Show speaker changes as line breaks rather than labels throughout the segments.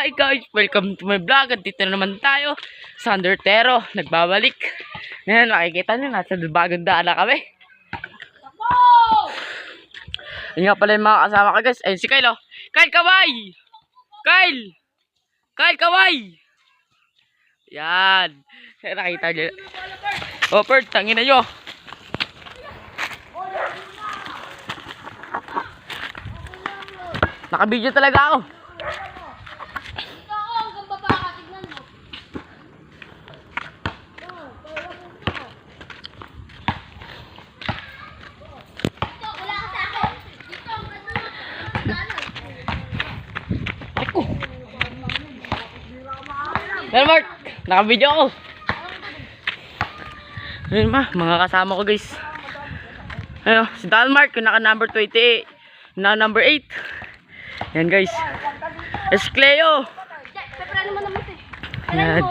Hi guys! Welcome to my vlog. Dito na naman tayo sa Undertero. Nagbabalik. Ngayon, makikita nyo, nasa bagong daan na kami. Ayun nga pala yung mga kasama ko guys. Ayun si Kyle, oh. Kyle, kaway! Kyle! Kyle, kaway! Yan. Nakita nyo. Oh, Pert, tangin na nyo. Nakabidyo talaga ako. Pero Mark, nakabidyo ako. Ayun mga kasama ko guys. Ayun, si Dalmark, yung naka number 28, na number 8. Yan guys. Escleo. Yan.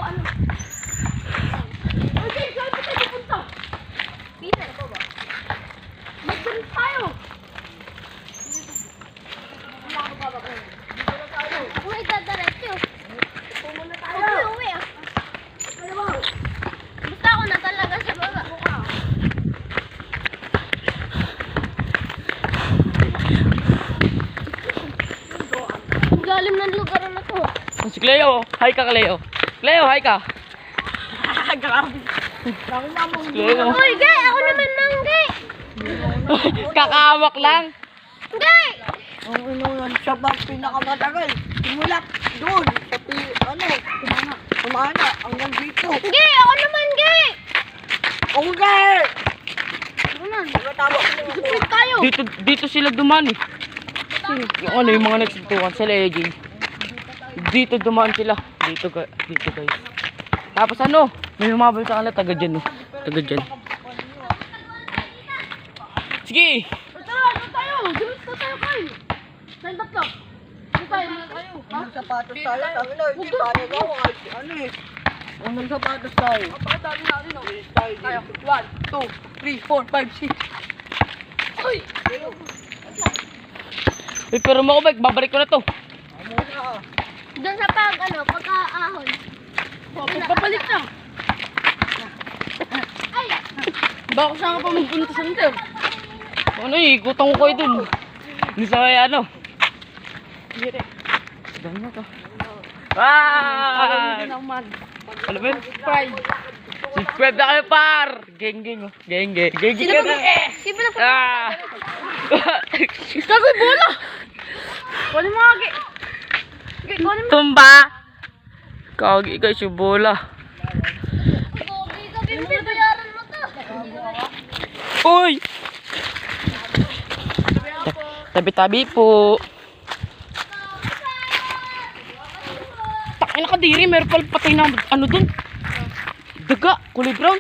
Lalim ng lugar na to.
Si Cleo, hi ka Cleo. Cleo, hi ka. Cleo.
Uy, gay! Ako naman nang gay!
Kakahawak lang.
Gay!
Ang yun, siya ba pinakamatagal? Simula doon, sa kumana, hanggang dito.
Gay! Ako naman gay!
Okay!
Ano na?
Nagkatawa ko naman ako.
Wait tayo!
Dito sila dumaan eh. Yung ano, yung mga nagsuntukan sa legend. Dito dumaan sila. Dito guys. Tapos ano, may humabol sa kanila, taga dyan oh. Taga dyan. Sige!
Ito tayo! Dilis na tayo kayo! Saan tatlo? Ito tayo!
Ang sapatos tayo, sabi na, hindi paano daw, ano eh. Ang sapatos tayo.
Dami natin oh!
Tayo, 1, 2, 3, 4, 5, 6.
Uy!
Uy, pero mo ko babalik ko na to.
Doon sa pagka-ahon.
Papalit na.
Ay!
Baka saan ka pa magpunta sa nito? Ano eh, ikutang ko kayo dun. Hindi sa may ano. Ganyan na to. Ah! Ano ba yun? Subscribe na kayo par! Geng oh. Geng.
Sino ba? Sino ba?
Ah!
Sabi bola! Kunin mo nga, gay! Gay, kunin mo!
Tumba! Kagi guys yung bola.
Gay, bayaran mo to!
Uy! Tabi-tabi po. Takin na kadiri, meron pala patay na ano dun. Daga, kulay brown.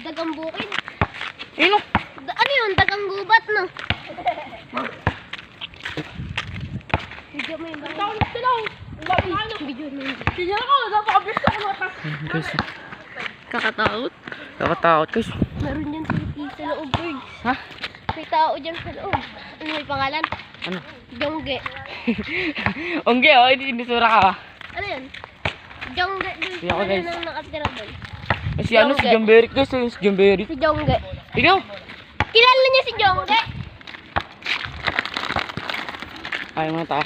Dagang bukid.
Ayun oh.
Ano yun? Dagang gubat, no? Video mo yun ba? Video mo yun. Video ako, napakabilis ako matas.
Guys,
Kakatakot.
nakatakot guys.
Meron dyan sa loob, bird.
Ha?
May tao dyan sa loob. Ano may pangalan?
Ano?
Jongge.
Ongge oh, hindi sura ka ah.
Ano yun? Jongge.
Hindi ako, guys.
Ano nang nakatira doon?
Si ano, si Jamberic guys, si Jamberic.
Si Jongge.
Ikaw?
Kilala niya si Jongge?
Ay, mga tao.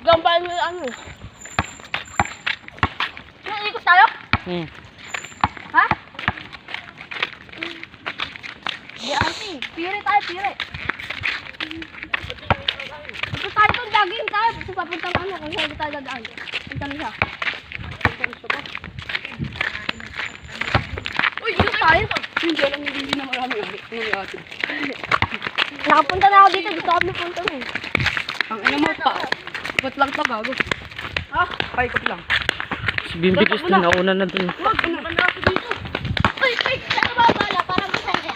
Gambahan mo yung ano. Ikot tayo? Ha? Di ate. Pire tayo, pire. Ikot tayo itong daging tayo. Kasi papuntang ano kung saan tayo dadaan. Punta na siya. Uy, ikot tayo.
Hindi na marami ulit.
Nakapunta na ako dito. Dito kami punta mo.
Ang ina mo pa. Ba't lang to gago? Ha? Paikot lang.
Si Bimbigis na nauna na dun.
Wag, ano ka na ako dito?
Uy, saan ka babala? Parang masaya.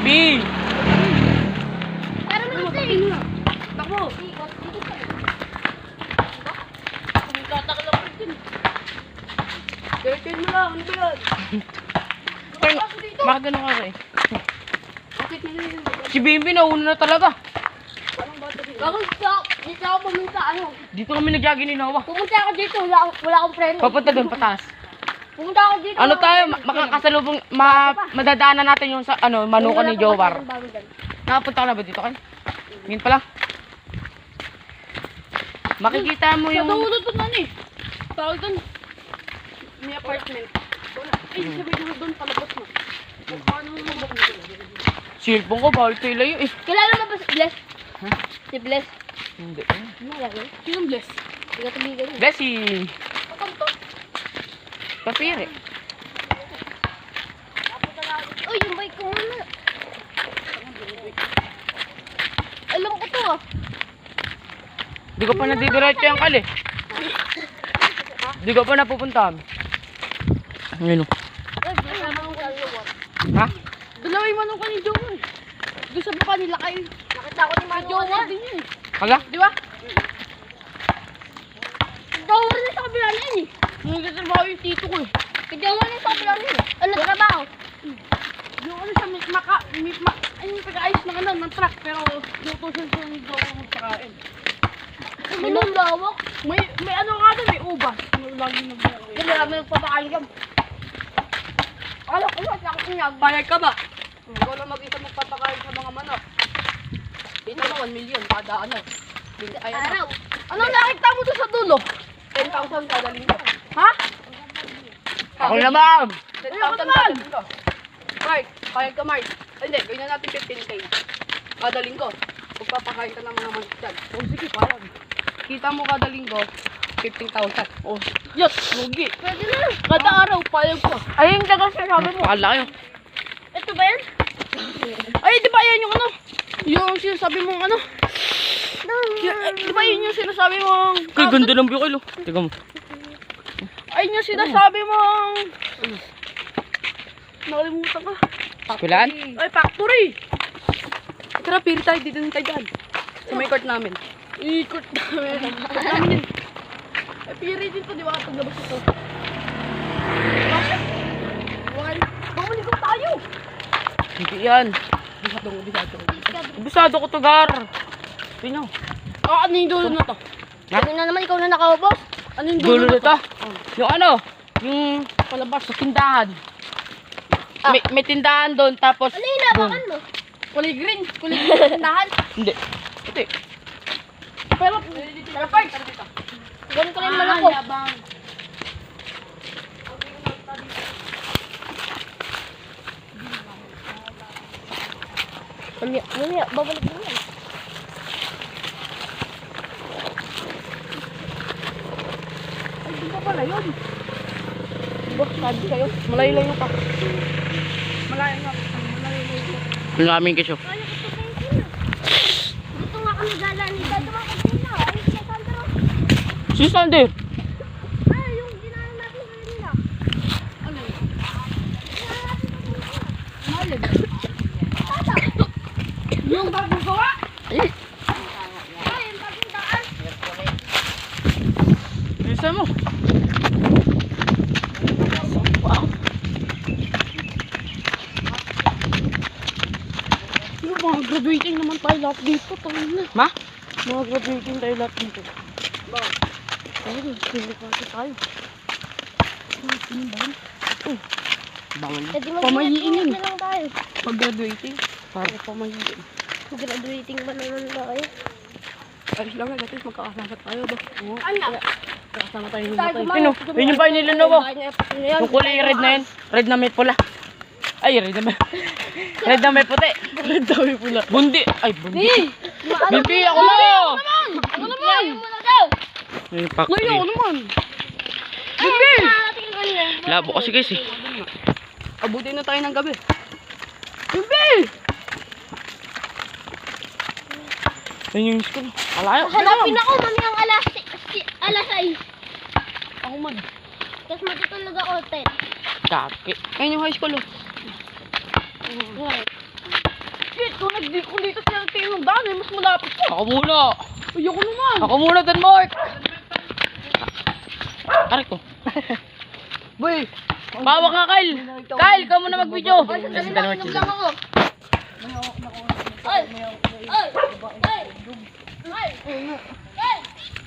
B!
Pero mo ito
Takbo! Diretso mo lang, ano ba yan?
Bakit ganun ka eh? Si Bimbi nauna na talaga.
Dito ako pumunta, ano?
Dito kami nagyagi ni Noah.
Pumunta ako dito, wala akong preno.
Papunta doon pataas.
Pumunta ako dito.
Ano tayo, makakasalubong, madadaanan natin yung sa, ano, manukan ni Jowar. Nakapunta ka na ba dito kayo? Ngayon pa lang. Makikita mo yung...
Sa dulo doon na eh. Tawag doon. May apartment. Ay, sabi ko doon palabas mo. Paano mo mabok mo?
Cellphone ko, bawal ito ilayo eh.
Kilala mo ba si Bless?
Ha?
Si Bless?
Hindi.
Ano nga yun? Sinong Bless? Hindi ka tumigan yun.
Blessing!
Kapag to.
Papiri.
Uy, yung bike ko muna. Alam ko to ah.
Di ko pa nadidiretso yung kali. Di ko pa napupuntahan. Ngayon o.
Ay, kasama ko kaliwa.
Ha?
Dalawin manong ka ni Joel. Doon sa baba nila kayo. Nakita ko ni Joel din yun.
Hala?
Di ba? Joel na sa kabila na yun eh. Nagtatrabaho yung tito ko eh. Joel na sa kabila na yun eh. Ano trabaho? Yung ano siya, may pag-aayos ng ano, ng truck. Pero nutusin siya ng Joel magpakain. May lawak. May ano nga doon, may ubas. Lagi nag-uwi. Kasi kami nagpapakain kami. Alam ko na, ako sinyag.
Payag ka ba? Ikaw lang mag-isa magpapakain sa mga manok. Dito na 1 million kada ano. Ay,
Araw. Anong nakita mo doon sa dulo?
10,000 kada linggo.
Ha?
Ako na ma'am!
10,000
Ayoko
kada
naman.
linggo. Mark, payag ka Mark. Ay, hindi, gawin na natin 15K. Kada linggo. Magpapakain ka ng mga manok dyan.
Oh, sige, parang.
Kita mo kada linggo, 15,000.
Oh, yes, lugi.
Pwede na.
Kada araw, payag ka.
Ayun, tagal sinasabi mo. Pakala kayo.
Ito ba yan?
Ay, di ba yan yung ano? Yung sinasabi mong ano? Di ba yun yung sinasabi mong...
Kay ganda ng view kayo. Tiga mo.
Ay, yung sinasabi mong... Nakalimutan ka.
Pilaan?
Ay, factory! Tara, pili tayo dito na tayo dyan. Sa may court namin. Ikot namin. Court namin yun. Ay, pili dito, di ba? Paglabas ito. One. Bumalik ko tayo!
Hindi yan.
Bisadong, bisadong.
Bisado ko to, Gar. Pino.
Ah, ano yung dulo na to?
Ha?
Ano na naman ikaw na nakawabos?
Ano yung
Dulo na to.
Oh.
Yung ano? Yung palabas sa tindahan. May tindahan doon, tapos...
Ano yung labakan mo?
Kulay green. Kulay green. Tindahan.
Hindi. Ito
Pero, pero Park.
Ganun ko rin man ako.
Yabang.
Mamaya, babalik mo yan.
Ay, di ba pala yun? Diba, sabi kayo, malayo-layo pa. Malayo nga, malayo-layo.
Ang aming kisyo.
Dito nga kami gala ni Dad. Tumakot na. Ay, si Sandro.
Si Sander.
Ay, yung ginahan natin kanina.
Ano yun?
Malin.
Yung bagong gawa?
Ay, yung bagong daan.
Bisa mo.
Yung mga graduating naman tayo lahat dito. Tayo na.
Ma?
Mga graduating tayo lahat dito.
Bakit?
Tayo, sili kasi tayo.
Bawal.
Pwede
Pamahiin.
na lang tayo.
Pag graduating, para pamahiin.
Graduating ba naman ba kayo?
Ayos lang nga, guys, magkakasama tayo ba? Oo.
Ay, nga.
Magkakasama tayo ng
Tayo
batay.
gumawa.
Pino, yun yung bahay nila Noah.
Bahay niya, pati na yan.
Yung kulay red na yun. Red na may pula. Ay, red na may... red na may puti.
Red daw yung pula.
Bundi. Ay, bundi.
Maano?
Bibi, ako na!
Ako naman! Layo mo na daw!
Yung
Layo
factory.
ako naman.
Bibi! Nakakating ka nila.
Labo kasi guys eh.
Abutin na tayo ng gabi. Bibi!
Yun yung school. Alayo.
Hanapin ako, mami, ang alas 6.
Ako man.
Tapos matutulog ako 10.
Kaki.
Ayun yung high school oh.
Shit, kung nag-decon dito siya ng tingin ng daan, mas malapit ko.
Ako muna.
Ayoko naman.
Ako muna, Denmark. Aray ko.
Boy.
Bawak nga, Kyle. Kyle, ikaw muna mag-video.
Ay, lang ako.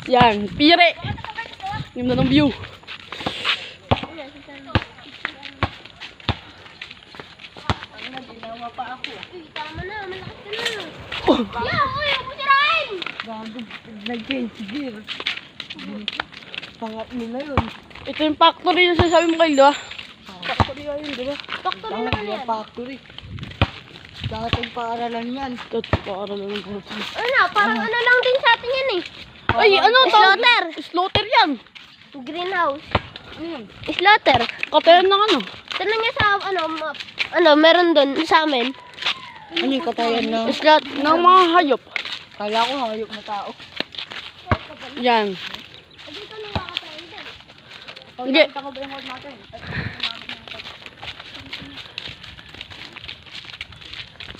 Yan, pire. Ganda ng view.
Tama na, malakas ka na. Yeah, uy, ako sirain!
Nag-change gear. Pangat nila yun.
Ito yung factory na sinasabi mo kayo, ah. Factory nga yun, di ba?
Factory naman yan.
Factory. Dating paaralan yan.
Ito, paaralan ng buhay.
Ano, parang ano lang din sa atin yan eh.
Ay, ano to?
Slaughter.
Slaughter yan.
Greenhouse.
Ano yan?
Slaughter.
Katayan ng ano?
Tanong niya sa map. Ano, meron doon sa amin.
Ano yung katayan na?
Slaughter.
Ng mga hayop.
Kala ko hayop na tao.
Yan.
Dito na makakatayin din.
Sige.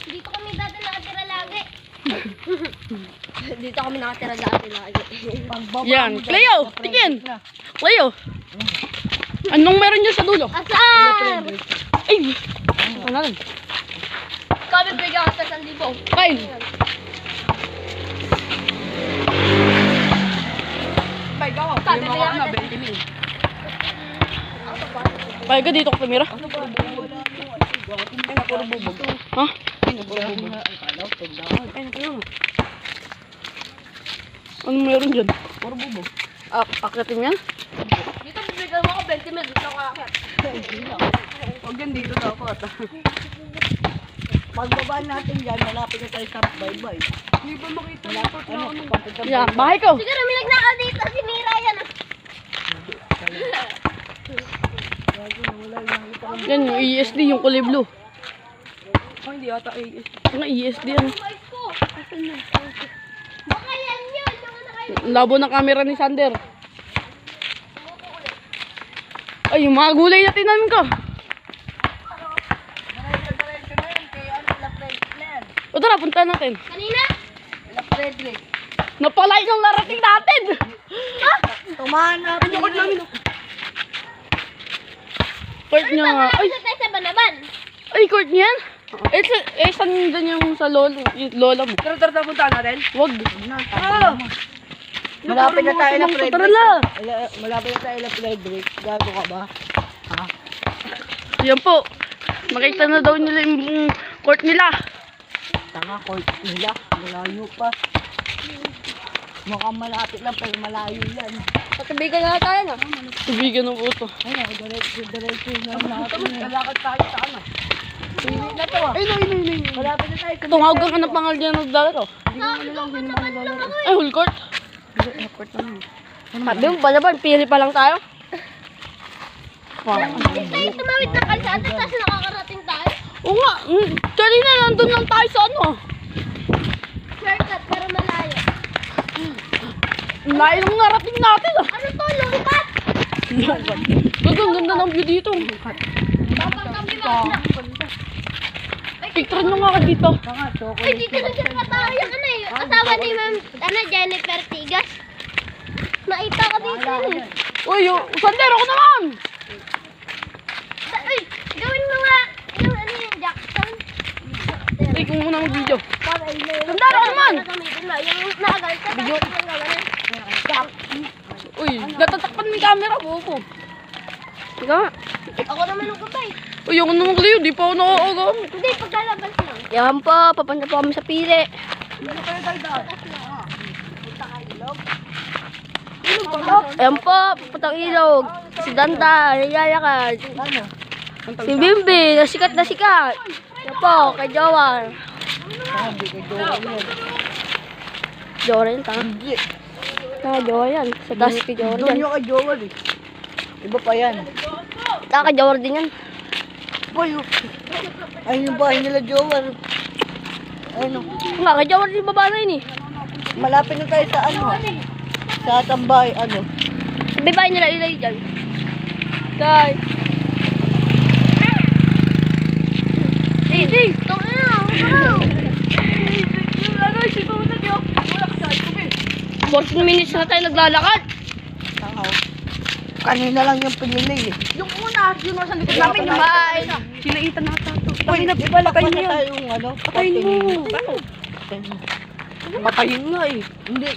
Dito kami dati nakatira lagi. Dito kami nakatira dati lagi.
Yan. Cleo, tingin. Cleo. Anong meron nyo sa dulo?
Asar!
Ay! Ano lang?
Kami bigyan ka sa 1,000.
Kain. Bay, gawa.
Sabi mo yan.
Bay ka dito ko tumira. Ha? Ano meron dyan? Akitin yan?
Dito bibigyan mo ako 20 mil. Dito ako akit.
Huwag yan dito dapat.
Pagbaba natin dyan, malapit na tayo sa bye-bye.
Hindi ba makita
Ano? Papunta
Yan, bahay ko.
Siguro may nagnakaw dito. Sinira yan.
Yan, yung ESD, yung kulay blue. Oh, hindi ata ESD. Yung ESD, ano?
Guys ko. Baka yan yun. Yung nakayo.
Labo ng camera ni Sander. Ay, yung mga gulay na tinanim ko. O tara, punta natin.
Kanina?
Napalay ng narating natin.
Tumanap.
Yung court namin. Court niya nga. Ay,
Sa tayo sa Banaban.
ay, court niyan? Saan dyan yung sa lola mo? Tara, punta natin. Wag.
Malapit na tayo na Frederick.
Tara na.
Malapit na tayo na Frederick. Gago ka ba?
Yan po. Makita na daw nila yung court nila.
Tanga, court nila. Malayo pa. Mukhang malapit lang pero malayo yan.
Patabigan na tayo na.
Tubigan ng puto.
Ayun, diretso na natin.
Kalakad tayo sa ano.
Hindi na to ah.
Ay, no.
Malapit na tayo sa
Tumawagan ka ng pangal dyan ng dala to.
Sabi ko, Banaban lang ako eh.
Ay, whole court. Sabi mo, Banaban, pili pa lang tayo. Wow.
Hindi tayo tumawid ng kalsada tapos nakakarating tayo.
Oo nga, kanina nandun lang tayo sa ano.
Shortcut pero malayo.
Layo ng narating natin ah.
Ano to? Lumpat?
Ang ganda ng view dito.
Dapat kami na.
Picture nyo nga ka dito.
Tanga, chocolate.
Ay, dito na siya katawa yung ano eh. Asawa ni Ma'am, Jennifer Tigas. Nakita ko dito eh.
Uy, Sander, ako naman!
Ay, gawin mo nga. Yung ano yung Jackson.
Ay, kung muna mag-video.
Sandara
ako naman!
Yung nakagal ka. Video.
Uy, natatakpan mo yung camera, bobo. Teka nga.
Ako naman ang kapay.
Uy, ako naman Cleo, di pa ako nakakagamit.
Hindi, paglalabas lang.
Yan po, papunta po kami sa pili. Ayan po, puputang ilog. Si Danta, naglalakad. Si Bimbi, nasikat na sikat. Ayan po, kay Jowan.
Hindi ka jowa yan.
Jowan yun, tanga.
Hindi.
Tanga, Jowan yan. Sa taas kay Jowan
Doon
yan.
yung kay jowa eh. Iba pa yan.
Tanga, kay Jowan din yan.
Boy, ayun yung bahay nila jowa. Ayun,
Nga, kay Jowan din baba na yun eh.
malapit na tayo sa ano. Sa tambay, ano.
Sabi ba nila ilay dyan? Guys. Hey,
Tong ina.
14 minutes na tayo naglalakad.
Tangaw. Kanina lang yung pinili eh.
Yung una, yung nasa likod namin, yung bahay. Sinaitan na ito.
Uy, ibalak pa na tayong ano.
Patayin mo. Patayin nga eh.
Hindi,